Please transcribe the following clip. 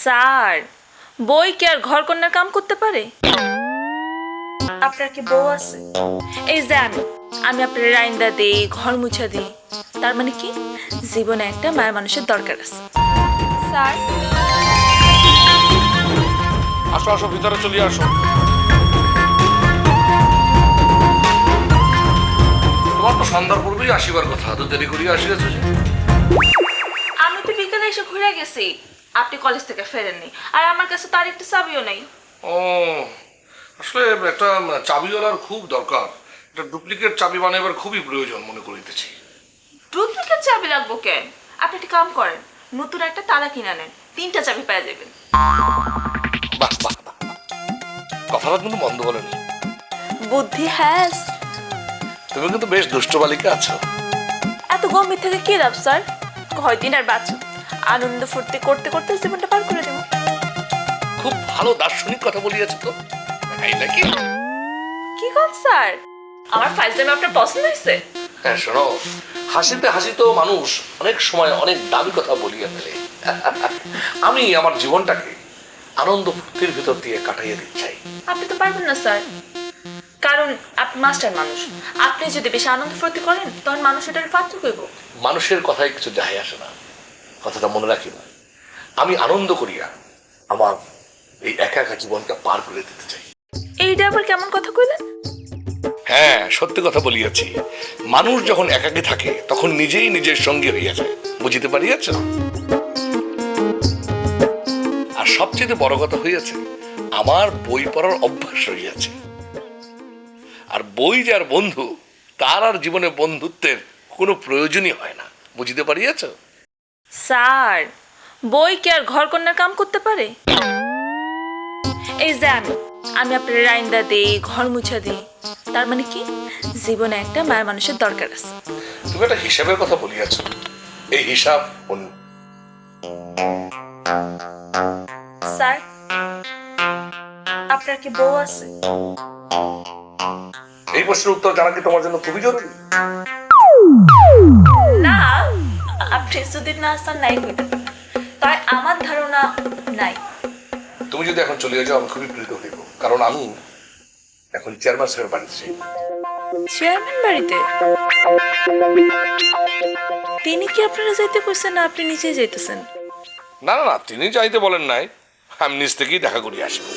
Sir, বই কি আর ঘর কন্যার কাম করতে পারে? আপনার কি বউ আছে? এই যে আমি আপনার রাইন্দা দিই, ঘর মুছা দিই, তার মানে কি জীবনে একটা মায়া মানুষের দরকার আছে। স্যার, আসো আসো, ভিতরে চলে আসো। তোমার তো সন্ধ্যার পূর্বেই আসিবার কথা, তো দেরি করিয়া আসিয়াছো যে? আমি তো বিকেলে এসে ঘুরে গেছি, আপনি কলেজ থেকে ফেরেননি, আর আমার কাছে তার একটা চাবিও নেই। ও, আসলে একটা চাবিওয়ালার খুব দরকার। একটা ডুপ্লিকেট চাবি বানাইবার খুবই প্রয়োজন মনে করিতেছি। ডুপ্লিকেট চাবি লাগবো কেন? আপনি একটা কাম করেন, নতুন একটা তালা কিনা নেন, 3টা চাবি পেয়ে যাবেন। বাহ বাহ বাহ, কথাটা কিন্তু মন্দ বলেনি। বুদ্ধি হ্যাস। তুমি কিন্তু বেশ দুষ্ট বালিকা আছো। এত গম্ভীর থেকে কি লাভ স্যার? কয়দিন আর বাঁচো, আনন্দ ফুর্তি করতে করতে জীবনটা পার করে দেবো। খুব ভালো দার্শনিক কথা বলিয়াছো তো, তাই নাকি? কি কর স্যার, আমার ফাইজলামি আপনার পছন্দ হয়েছে? হ্যাঁ শোনো, হাসিতে হাসিতেও মানুষ অনেক সময় অনেক দামি কথা বলিয়া ফেলে। আমি আমার জীবনটাকে আনন্দ ফুর্তির ভিতর দিয়ে কাটাইয়া দিতে চাই। আপনি তো পারবেন না স্যার, কারণ আপনি মাস্টার মানুষ। আপনি যদি বেশি আনন্দ ফুর্তি করেন তখন মানুষ এটার পাত্র করব। মানুষের কথায় কিছু যায় আসে না, কথাটা মনে রাখি না। আমি আনন্দ করিয়া আমার এই একা একা জীবনটা পার করে দিতে চাই। এইটা আবার কেমন কথা কইলেন? হ্যাঁ, সত্যি কথা বলিয়াছি। মানুষ যখন একাকী থাকে তখন নিজেই নিজের সঙ্গী হইয়া যায়, বুঝিতে পারিয়াছ? আর সবচেয়ে বড় কথা হইয়াছে, আমার বই পড়ার অভ্যাস হইয়াছে। আর বই যার বন্ধু, তার আর জীবনে বন্ধুত্বের কোনো প্রয়োজনই হয় না, বুঝিতে পারিয়াছ? স্যার, বই কি আর ঘর কন্যার কাম করতে পারে? এই যে আমি আপনার রাইন্দা দিই, ঘর মুছা দিই, তার মানে কি জীবনে একটা মায়া মানুষের দরকার আছে। তুমি একটা হিসাবের কথা বলিয়াছ, এই হিসাব স্যার, আপনার কি বউ আছে? এই প্রশ্নের উত্তর জানা কি তোমার জন্য খুবই জরুরি? না, আপনি যদি না স্যার নাই কইতে, তাই আমার ধারণা নাই। তুমি যদি এখন চলে যাও আমি খুবই প্রীত হইব, কারণ আমি এখন চেয়ারম্যান সাহেবের বাড়িতে যাই। চেয়ারম্যান বাড়িতে? তিনি কি আপনারা যাইতে কইছেন না আপনি নিজেই যাইতেছেন? না না না, তিনি চাইতে বলেন নাই, আমি নিজ থেকেই দেখা করিয়া আসবো।